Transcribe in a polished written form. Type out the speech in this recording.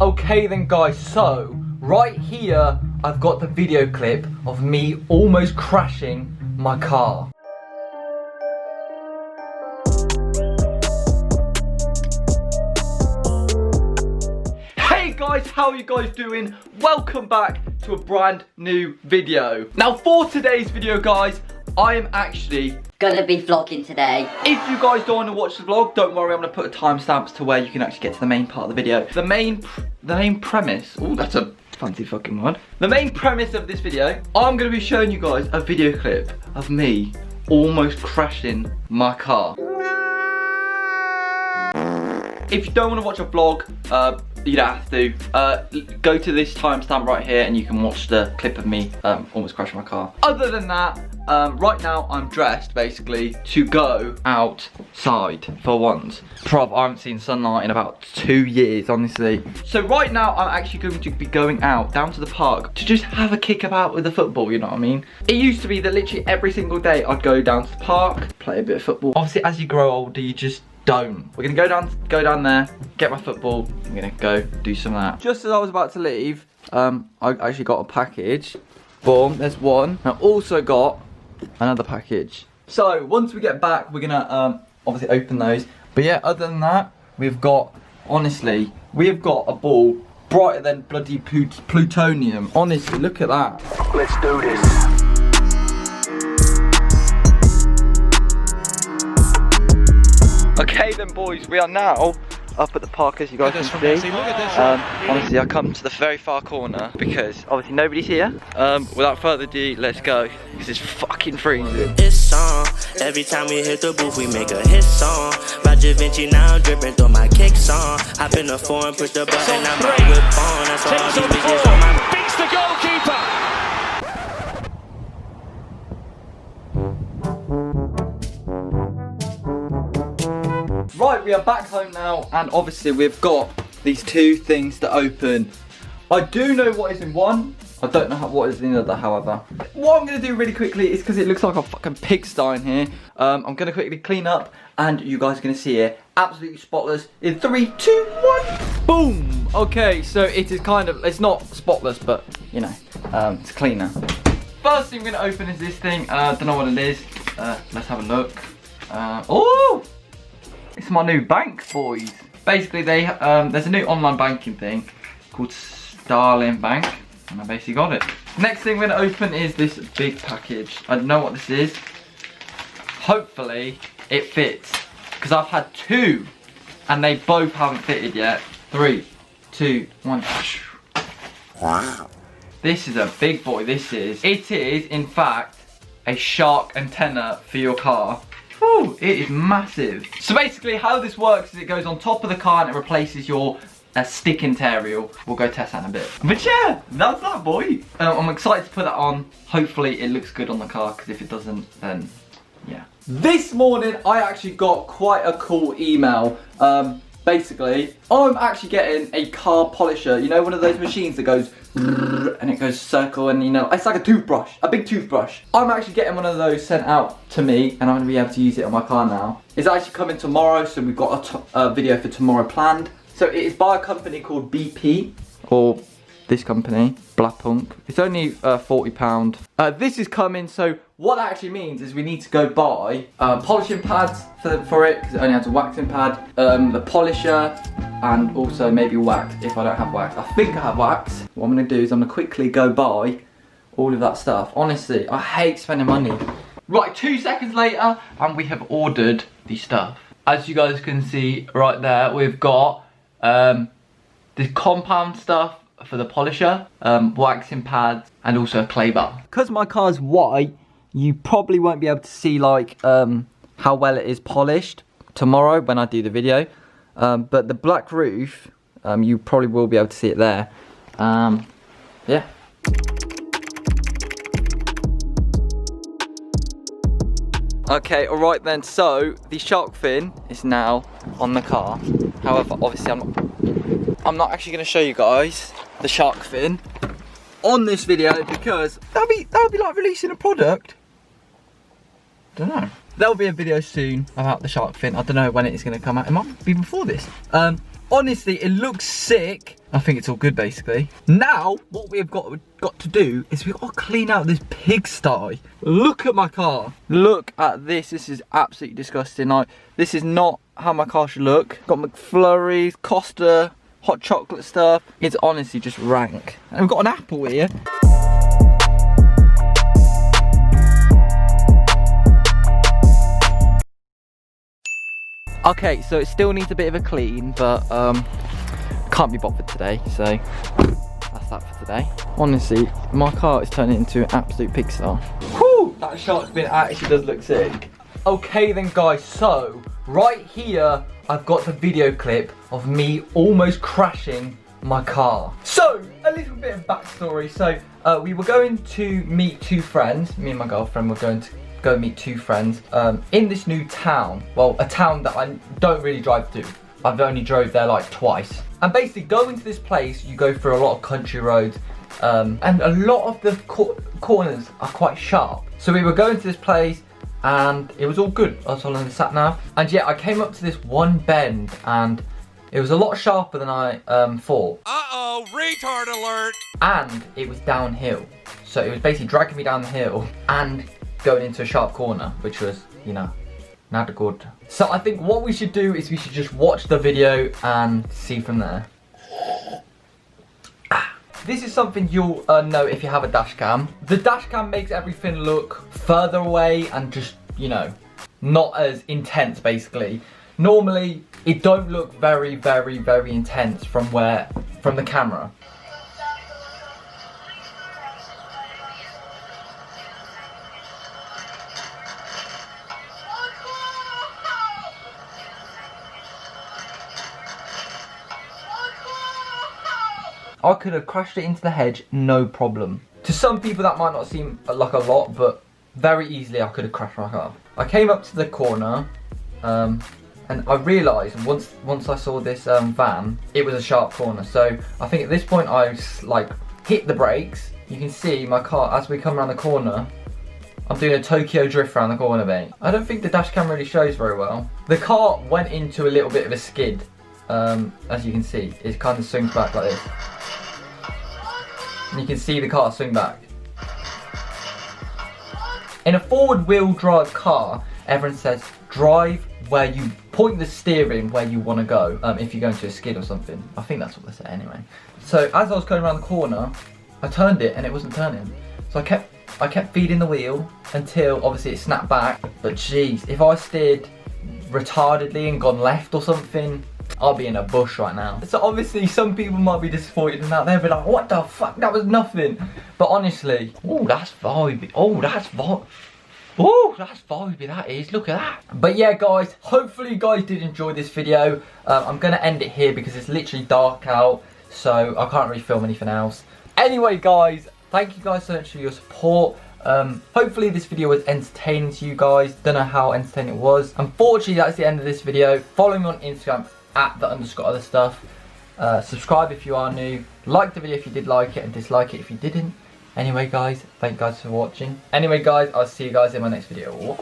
Okay then guys, so right here I've got the video clip of me almost crashing my car. Hey guys, how are you guys doing? Welcome back to a brand new video. Now for today's video guys, I am actually gonna be vlogging today. If you guys don't want to watch the vlog, don't worry, I'm gonna put timestamps to where you can actually get to the main part of the video. The main premise, oh that's a fancy fucking word. The main premise of this video, I'm gonna be showing you guys a video clip of me almost crashing my car. If you don't want to watch a vlog, you don't have to. Go to this timestamp right here and you can watch the clip of me almost crashing my car. Other than that, right now I'm dressed basically to go outside for once. Prob, I haven't seen sunlight in about 2 years, honestly. So right now I'm actually going to be going out down to the park to just have a kick about with the football, you know what I mean? It used to be that literally every single day I'd go down to the park, play a bit of football. Obviously as you grow older you just don't. We're gonna go down there, get my football. I'm gonna go do some of that. Just as I was about to leave, I actually got a package. Boom, there's one. I also got another package. So once we get back, we're gonna obviously open those. But yeah, other than that, we've got, honestly, we've got a ball brighter than bloody plutonium. Honestly, look at that. Let's do this. Okay then boys, we are now up at the park as you guys can see. Honestly, I come to the very far corner because obviously nobody's here. Without further ado, let's go because it's fucking freezing. It's on. Every time we hit the booth, we make a hit song. By Da Vinci now dripping through my kicks on. Hop in the foreign, push the button, I'm out with on. That's all these bitches on my beats the goalkeeper. Right, we are back home now, and obviously we've got these two things to open. I do know what is in one. I don't know what is in the other, however. What I'm going to do really quickly is, because it looks like a fucking pigsty in here, I'm going to quickly clean up, and you guys are going to see it absolutely spotless in 3, 2, 1. Boom! Okay, so it is kind of, it's not spotless, but, you know, it's cleaner. First thing we're going to open is this thing. Don't know what it is. Let's have a look. Oh! It's my new bank, boys. Basically, there's a new online banking thing called Starling Bank, and I basically got it. Next thing we're gonna open is this big package. I don't know what this is. Hopefully, it fits, because I've had two, and they both haven't fitted yet. 3, 2, 1. Wow. This is a big boy. It is, in fact, a shark antenna for your car. Oh, it is massive. So basically how this works is it goes on top of the car and it replaces your stick interior. We'll go test that in a bit. But yeah, that's that, boy. I'm excited to put that on. Hopefully it looks good on the car, because if it doesn't, then yeah. This morning I actually got quite a cool email. Basically, I'm actually getting a car polisher. You know, one of those machines that goes and it goes circle, and you know, it's like a toothbrush, a big toothbrush. I'm actually getting one of those sent out to me, and I'm gonna be able to use it on my car now. It's actually coming tomorrow, so we've got a video for tomorrow planned. So it is by a company called BP, or this company, Blapunk. It's only £40. This is coming, so what that actually means is we need to go buy polishing pads for it, because it only has a waxing pad, the polisher, and also maybe wax if I don't have wax. I think I have wax. What I'm gonna do is I'm gonna quickly go buy all of that stuff. Honestly, I hate spending money. Right, 2 seconds later, and we have ordered the stuff. As you guys can see right there, we've got the compound stuff for the polisher, waxing pads, and also a clay bar. Because my car's white, you probably won't be able to see like how well it is polished tomorrow when I do the video. But the black roof, you probably will be able to see it there. Yeah. Okay, alright then, so the shark fin is now on the car. However, obviously I'm not actually going to show you guys the shark fin on this video, because that would be like releasing a product. Don't know. There'll be a video soon about the shark fin. I don't know when it is going to come out. It might be before this. honestly, it looks sick. I think it's all good basically. Now, what we've got to do is we've got to clean out this pigsty. Look at my car. Look at this. This is absolutely disgusting. Like, this is not how my car should look. Got McFlurries, Costa, hot chocolate stuff. It's honestly just rank. And we've got an apple here. Okay, so it still needs a bit of a clean, but can't be bothered today, so that's that for today. Honestly, my car is turning into an absolute pigsty. Whew, that shark spin actually does look sick. Okay then guys, so right here I've got the video clip of me almost crashing my car. So, a little bit of backstory. So, we were going to meet two friends. Me and my girlfriend were going to go meet two friends in this new town. Well, a town that I don't really drive to. I've only drove there like twice. And basically going to this place, you go through a lot of country roads and a lot of the corners are quite sharp. So we were going to this place and it was all good. I was following the sat nav. And yeah, I came up to this one bend and it was a lot sharper than I thought. Uh-oh, retard alert! And it was downhill. So it was basically dragging me down the hill and going into a sharp corner, which was, you know, not good. So I think what we should do is we should just watch the video and see from there. This is something you'll know if you have a dash cam. The dash cam makes everything look further away and just, you know, not as intense basically. Normally, it don't look very, very, very intense from the camera. I could have crashed it into the hedge, no problem. To some people that might not seem like a lot, but very easily I could have crashed my car. I came up to the corner, and I realised once I saw this van, it was a sharp corner. So I think at this point I like hit the brakes. You can see my car, as we come around the corner, I'm doing a Tokyo drift around the corner, mate. I don't think the dash cam really shows very well. The car went into a little bit of a skid, as you can see. It kind of swings back like this. And you can see the car swing back. In a forward wheel drive car, everyone says drive where you point the steering where you want to go, if you're going to a skid or something. I think that's what they say anyway. So as I was going around the corner, I turned it and it wasn't turning. So I kept feeding the wheel until obviously it snapped back. But jeez, if I steered retardedly and gone left or something, I'll be in a bush right now. So obviously some people might be disappointed in that. They'll be like, what the fuck, that was nothing. But honestly, oh, that's vibey. Oh, that's vibey. Oh, that's vibey, that is. Look at that. But yeah, guys, hopefully you guys did enjoy this video. I'm going to end it here because it's literally dark out. So I can't really film anything else. Anyway, guys, thank you guys so much for your support. Hopefully this video was entertaining to you guys. Don't know how entertaining it was. Unfortunately, that's the end of this video. Follow me on Instagram at @_OtherStuff. Subscribe if you are new. Like the video if you did like it and dislike it if you didn't. Anyway guys, thank you guys for watching. Anyway guys, I'll see you guys in my next video.